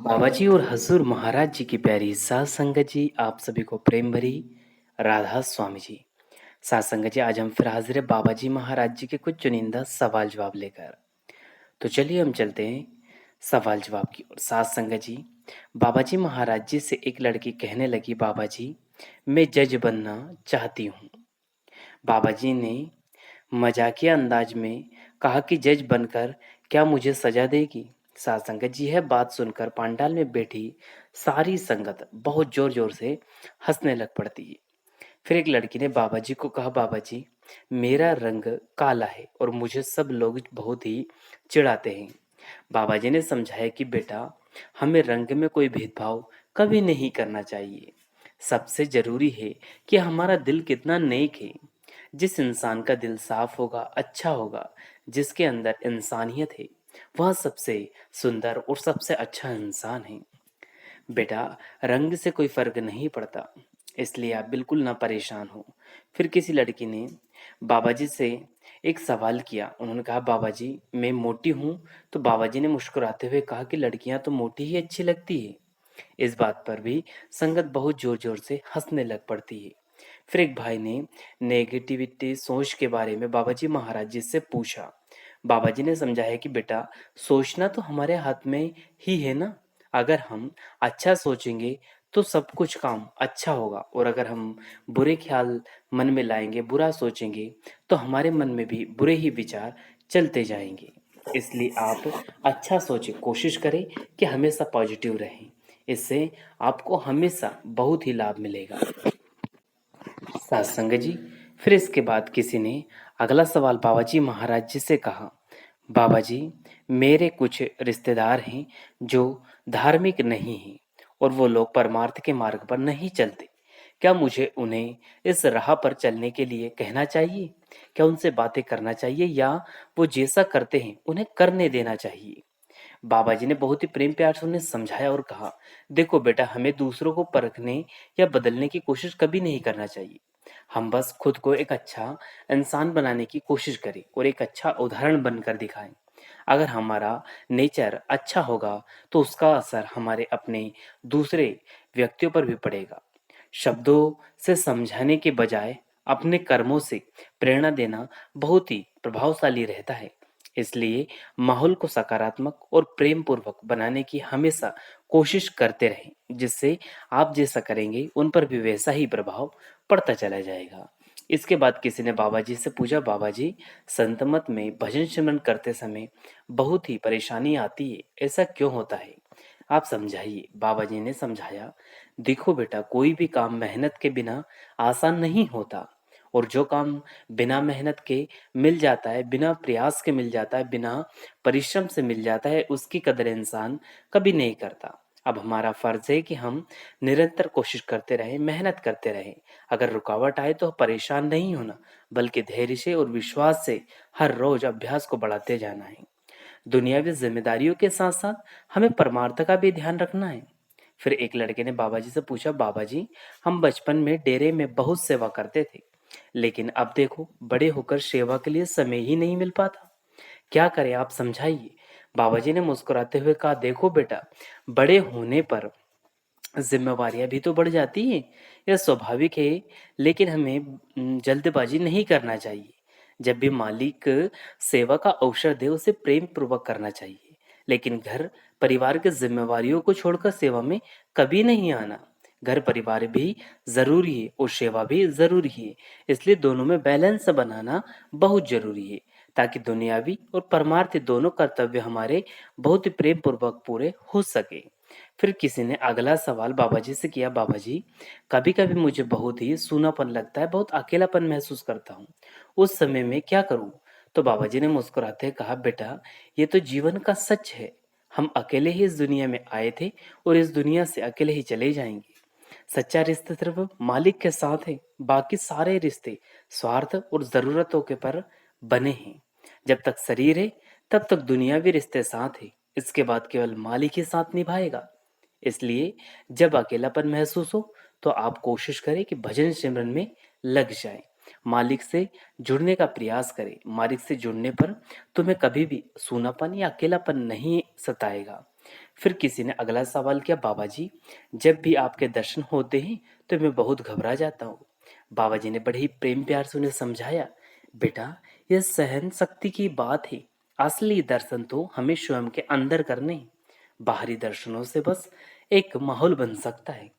बाबा जी और हजूर महाराज जी की प्यारी सात संगत जी, आप सभी को प्रेम भरी राधा स्वामी जी। सात संगत जी, आज हम फिर हाजिर है बाबा जी महाराज जी के कुछ चुनिंदा सवाल जवाब लेकर। तो चलिए हम चलते हैं सवाल जवाब की ओर। सात संगत जी, बाबा जी महाराज जी से एक लड़की कहने लगी, बाबा जी मैं जज बनना चाहती हूँ। बाबा जी ने मजाकिया अंदाज में कहा कि जज बनकर क्या मुझे सजा देगी। साध संगत जी, यह बात सुनकर पांडाल में बैठी सारी संगत बहुत जोर जोर से हंसने लग पड़ती है। फिर एक लड़की ने बाबा जी को कहा, बाबा जी मेरा रंग काला है और मुझे सब लोग बहुत ही चिढ़ाते हैं। बाबा जी ने समझाया कि बेटा, हमें रंग में कोई भेदभाव कभी नहीं करना चाहिए। सबसे जरूरी है कि हमारा दिल कितना नेक है। जिस इंसान का दिल साफ होगा, अच्छा होगा, जिसके अंदर इंसानियत है, वह सबसे सुंदर और सबसे अच्छा इंसान है। बेटा, रंग से कोई फर्क नहीं पड़ता, इसलिए आप बिल्कुल ना परेशान हो। फिर किसी लड़की ने बाबा जी से एक सवाल किया। उन्होंने कहा, बाबा जी मैं मोटी हूँ। तो बाबा जी ने मुस्कुराते हुए कहा कि लड़कियां तो मोटी ही अच्छी लगती है। इस बात पर भी संगत बहुत जोर जोर से हंसने लग पड़ती है। फिर एक भाई ने नेगेटिविटी सोच के बारे में बाबा जी महाराज जी से पूछा। बाबा जी ने समझाया कि बेटा, सोचना तो हमारे हाथ में ही है ना। अगर हम अच्छा सोचेंगे तो सब कुछ काम अच्छा होगा, और अगर हम बुरे ख्याल मन में लाएंगे, बुरा सोचेंगे, तो हमारे मन में भी बुरे ही विचार चलते जाएंगे। इसलिए आप अच्छा सोचें, कोशिश करें कि हमेशा पॉजिटिव रहें। इससे आपको हमेशा बहुत ही लाभ मिलेगा। सत्संग जी, फिर इसके बाद किसी ने अगला सवाल बाबा जी महाराज जी से कहा, बाबा जी मेरे कुछ रिश्तेदार हैं जो धार्मिक नहीं हैं और वो लोग परमार्थ के मार्ग पर नहीं चलते। क्या मुझे उन्हें इस राह पर चलने के लिए कहना चाहिए? क्या उनसे बातें करना चाहिए, या वो जैसा करते हैं उन्हें करने देना चाहिए? बाबा जी ने बहुत ही प्रेम प्यार से उन्हें समझाया और कहा, देखो बेटा, हमें दूसरों को परखने या बदलने की कोशिश कभी नहीं करना चाहिए। हम बस खुद को एक अच्छा इंसान बनाने की कोशिश करें और एक अच्छा उदाहरण बनकर दिखाएं। अगर हमारा नेचर अच्छा होगा तो उसका असर हमारे अपने दूसरे व्यक्तियों पर भी पड़ेगा। शब्दों से समझाने के बजाय अपने कर्मों से प्रेरणा देना बहुत ही प्रभावशाली रहता है। इसलिए माहौल को सकारात्मक और प्रेम पूर्वक बनाने की हमेशा कोशिश करते रहें, जिससे आप जैसा करेंगे उन पर भी वैसा ही प्रभाव पड़ता चला जाएगा। इसके बाद किसी ने बाबा जी से पूछा, बाबा जी संत मत में भजन सिमरन करते समय बहुत ही परेशानी आती है, ऐसा क्यों होता है? आप समझाइए। बाबा जी ने समझाया, देखो बेटा, कोई भी काम मेहनत के बिना आसान नहीं होता, और जो काम बिना मेहनत के मिल जाता है, बिना प्रयास के मिल जाता है, बिना परिश्रम से मिल जाता है, उसकी कदर इंसान कभी नहीं करता। अब हमारा फर्ज है कि हम निरंतर कोशिश करते रहें, मेहनत करते रहें। अगर रुकावट आए तो परेशान नहीं होना, बल्कि धैर्य से और विश्वास से हर रोज अभ्यास को बढ़ाते जाना है। दुनियावी जिम्मेदारियों के साथ साथ हमें परमार्थ का भी ध्यान रखना है। फिर एक लड़के ने बाबा जी से पूछा, बाबा जी हम बचपन में डेरे में बहुत सेवा करते थे, लेकिन अब देखो बड़े होकर सेवा के लिए समय ही नहीं मिल पाता। क्या करें, आप समझाइए। बाबा जी ने मुस्कुराते हुए कहा, देखो बेटा, बड़े होने पर जिम्मेवारियां भी तो बढ़ जाती हैं, यह स्वाभाविक है। लेकिन हमें जल्दबाजी नहीं करना चाहिए। जब भी मालिक सेवा का अवसर दे, उसे प्रेम पूर्वक करना चाहिए, लेकिन घर परिवार की जिम्मेवारियों को छोड़कर सेवा में कभी नहीं आना। घर परिवार भी जरूरी है और सेवा भी जरूरी है, इसलिए दोनों में बैलेंस बनाना बहुत जरूरी है, ताकि दुनियावी और परमार्थी दोनों कर्तव्य हमारे बहुत ही प्रेम पूर्वक पूरे हो सके। फिर किसी ने अगला सवाल बाबा जी से किया, बाबा जी कभी कभी मुझे बहुत ही सूनापन लगता है, बहुत अकेलापन महसूस करता हूँ, उस समय में क्या करूँ? तो बाबा जी ने मुस्कुराते कहा, बेटा ये तो जीवन का सच है। हम अकेले ही इस दुनिया में आए थे और इस दुनिया से अकेले ही चले जाएंगे। सच्चा रिश्ता सिर्फ मालिक के साथ है, बाकी सारे रिश्ते स्वार्थ और जरूरतों के पर बने हैं। जब तक शरीर है तब तक दुनियावी रिश्ते साथ है, इसके बाद केवल मालिक ही साथ निभाएगा। इसलिए जब अकेलापन महसूस हो तो आप कोशिश करें कि भजन सिमरन में लग जाएं। मालिक से जुड़ने का प्रयास करें। मालिक से जुड़ने पर तुम्हें कभी भी सूनापन या अकेलापन नहीं सताएगा। फिर किसी ने अगला सवाल किया, बाबा जी, जब भी आपके दर्शन होते हैं तो मैं बहुत घबरा जाता हूँ। बाबा जी ने बड़े ही प्रेम प्यार से उन्हें समझाया, बेटा, यह सहन शक्ति की बात है। असली दर्शन तो हमें स्वयं के अंदर करने हैं। बाहरी दर्शनों से बस एक माहौल बन सकता है,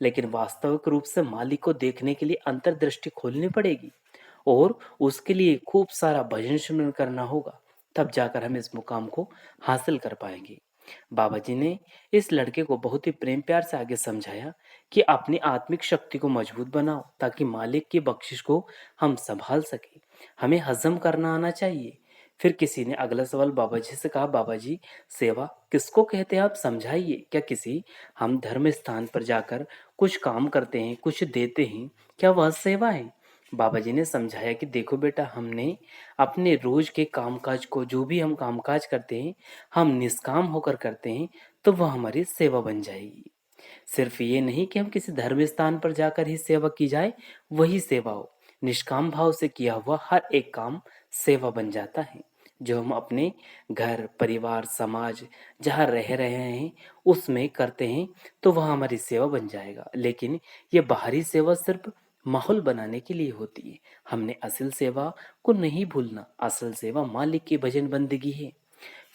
लेकिन वास्तविक रूप से मालिक को देखने के लिए अंतर्दृष्टि खोलनी पड़ेगी और उसके लिए खूब सारा भजन सिमरन करना होगा। तब जाकर हम इस मुकाम को हासिल कर पाएंगे। बाबा जी ने इस लड़के को बहुत ही प्रेम प्यार से आगे समझाया कि अपनी आत्मिक शक्ति को मजबूत बनाओ ताकि मालिक की बख्शिश को हम संभाल सके। हमें हजम करना आना चाहिए। फिर किसी ने अगला सवाल बाबा जी से कहा, बाबा जी, सेवा किसको कहते हैं, आप समझाइए। क्या किसी हम धर्म स्थान पर जाकर कुछ काम करते हैं, कुछ देते हैं, क्या वह सेवा है? बाबा जी ने समझाया कि देखो बेटा, हमने अपने रोज के कामकाज को, जो भी हम कामकाज करते हैं, हम निष्काम होकर करते हैं तो वह हमारी सेवा बन जाएगी। सिर्फ ये नहीं कि हम किसी धर्म स्थान पर जाकर ही सेवा की जाए, वही सेवा हो। निष्काम भाव से किया हुआ हर एक काम सेवा बन जाता है। जो हम अपने घर परिवार समाज जहाँ रह रहे हैं उसमें करते हैं तो वह हमारी सेवा बन जाएगा। लेकिन ये बाहरी सेवा सिर्फ माहौल बनाने के लिए होती है। हमने असल सेवा को नहीं भूलना। असल सेवा मालिक की भजन बंदगी है।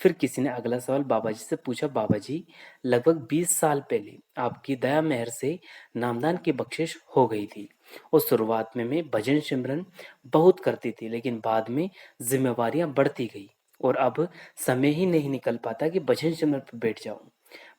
फिर किसी ने अगला सवाल बाबा जी से पूछा, बाबा जी, लगभग 20 साल पहले आपकी दया मेहर से नामदान की बख्शिश हो गई थी और शुरुआत में मैं भजन सिमरन बहुत करती थी, लेकिन बाद में जिम्मेवारियां बढ़ती गई और अब समय ही नहीं निकल पाता कि भजन सिमरन पर बैठ जाऊं।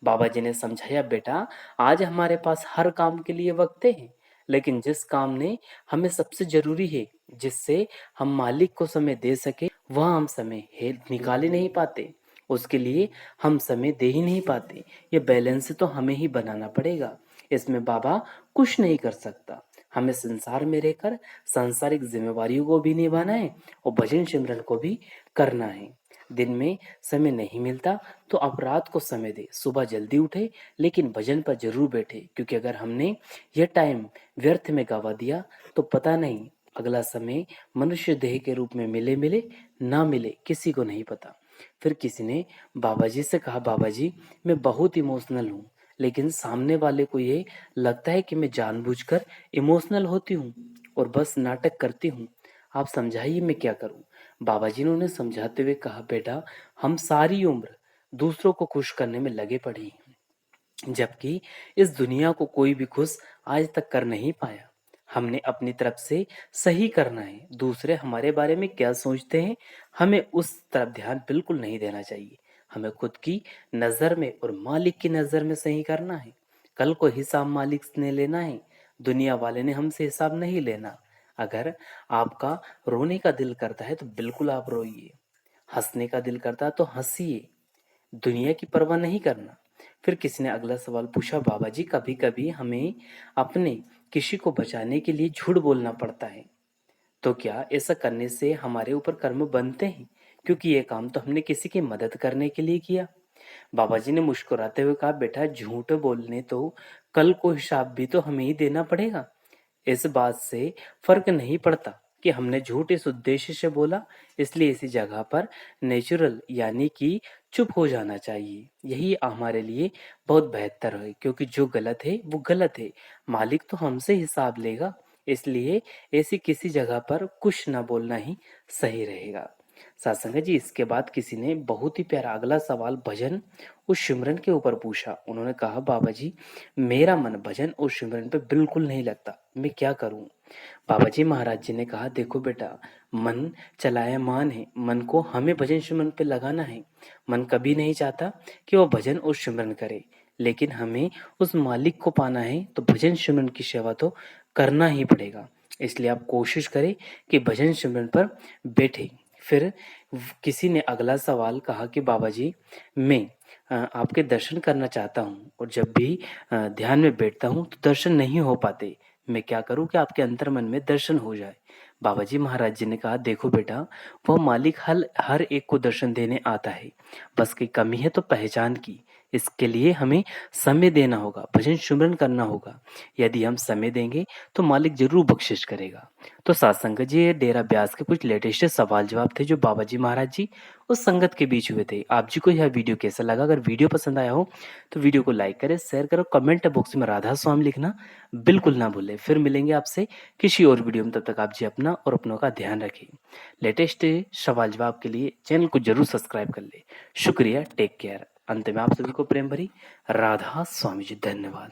बाबा जी ने समझाया, बेटा, आज हमारे पास हर काम के लिए वक्त है, लेकिन जिस काम ने हमें सबसे जरूरी है, जिससे हम मालिक को समय दे सके, वह हम समय निकाल ही नहीं पाते। उसके लिए हम समय दे ही नहीं पाते। ये बैलेंस तो हमें ही बनाना पड़ेगा। इसमें बाबा कुछ नहीं कर सकता। हमें संसार में रहकर सांसारिक जिम्मेवारियों को भी निभाना है और भजन सिमरन को भी करना है। दिन में समय नहीं मिलता तो आप रात को समय दे, सुबह जल्दी उठे, लेकिन भजन पर जरूर बैठे, क्योंकि अगर हमने यह टाइम व्यर्थ में गवा दिया तो पता नहीं अगला समय मनुष्य देह के रूप में मिले मिले ना मिले, किसी को नहीं पता। फिर किसी ने बाबा जी से कहा, बाबा जी, मैं बहुत इमोशनल हूँ, लेकिन सामने वाले को ये लगता है कि मैं जानबूझकर इमोशनल होती हूँ और बस नाटक करती हूँ। आप समझाइए मैं क्या करूँ? बाबा जी ने उन्हें समझाते हुए कहा, बेटा, हम सारी उम्र दूसरों को खुश करने में लगे पड़े हैं, जबकि इस दुनिया को कोई भी खुश आज तक कर नहीं पाया। हमने अपनी तरफ से सही करना है। दूसरे हमारे बारे में क्या सोचते हैं, हमें उस तरफ ध्यान बिल्कुल नहीं देना चाहिए। हमें खुद की नज़र में और मालिक की नज़र में सही करना है। कल को हिसाब मालिक ने लेना है, दुनिया वाले ने हमसे हिसाब नहीं लेना। अगर आपका रोने का दिल करता है तो बिल्कुल आप रोइए, हंसने का दिल करता है तो हंसिए, दुनिया की परवाह नहीं करना। फिर किसी ने अगला सवाल पूछा, बाबा जी, कभी कभी हमें अपने किसी को बचाने के लिए झूठ बोलना पड़ता है, तो क्या ऐसा करने से हमारे ऊपर कर्म बनते हैं, क्योंकि ये काम तो हमने किसी की मदद करने के लिए किया? बाबा जी ने मुस्कुराते हुए कहा, बेटा, झूठ बोलने तो कल को हिसाब भी तो हमें ही देना पड़ेगा। इस बात से फर्क नहीं पड़ता कि हमने झूठ इस उद्देश्य से बोला, इसलिए इसी जगह पर नेचुरल यानी कि चुप हो जाना चाहिए। यही हमारे लिए बहुत बेहतर है, क्योंकि जो गलत है वो गलत है, मालिक तो हमसे हिसाब लेगा। इसलिए ऐसी किसी जगह पर कुछ ना बोलना ही सही रहेगा। सत्संग जी, इसके बाद किसी ने बहुत ही प्यारा अगला सवाल भजन और सिमरन के ऊपर पूछा। उन्होंने कहा, बाबा जी, मेरा मन भजन और सिमरन पे बिल्कुल नहीं लगता, मैं क्या करूं? बाबा जी महाराज जी ने कहा, देखो बेटा, मन चलायमान है, मन को हमें भजन सिमरन पे लगाना है। मन कभी नहीं चाहता कि वो भजन और सिमरन करे, लेकिन हमें उस मालिक को पाना है तो भजन सिमरन की सेवा तो करना ही पड़ेगा। इसलिए आप कोशिश करें कि भजन सिमरन पर बैठे। फिर किसी ने अगला सवाल कहा कि बाबा जी, मैं आपके दर्शन करना चाहता हूँ और जब भी ध्यान में बैठता हूँ तो दर्शन नहीं हो पाते, मैं क्या करूँ कि आपके अंतर मन में दर्शन हो जाए? बाबा जी महाराज जी ने कहा, देखो बेटा, वह मालिक हर हर एक को दर्शन देने आता है, बस की कमी है तो पहचान की इसके लिए हमें समय देना होगा, भजन सुमरन करना होगा। यदि हम समय देंगे तो मालिक ज़रूर बख्शिश करेगा। तो साथ संगत जी, ये डेरा ब्यास के कुछ लेटेस्ट सवाल जवाब थे जो बाबा जी महाराज जी उस संगत के बीच हुए थे। आप जी को यह वीडियो कैसा लगा? अगर वीडियो पसंद आया हो तो वीडियो को लाइक करें, शेयर करो, कमेंट बॉक्स में राधा स्वामी लिखना बिल्कुल ना भूलें। फिर मिलेंगे आपसे किसी और वीडियो में, तब तक आप जी अपना और अपनों का ध्यान रखें। लेटेस्ट सवाल जवाब के लिए चैनल को जरूर सब्सक्राइब कर ले। शुक्रिया, टेक केयर। अंत में आप सभी को प्रेम भरी राधा स्वामी जी, धन्यवाद।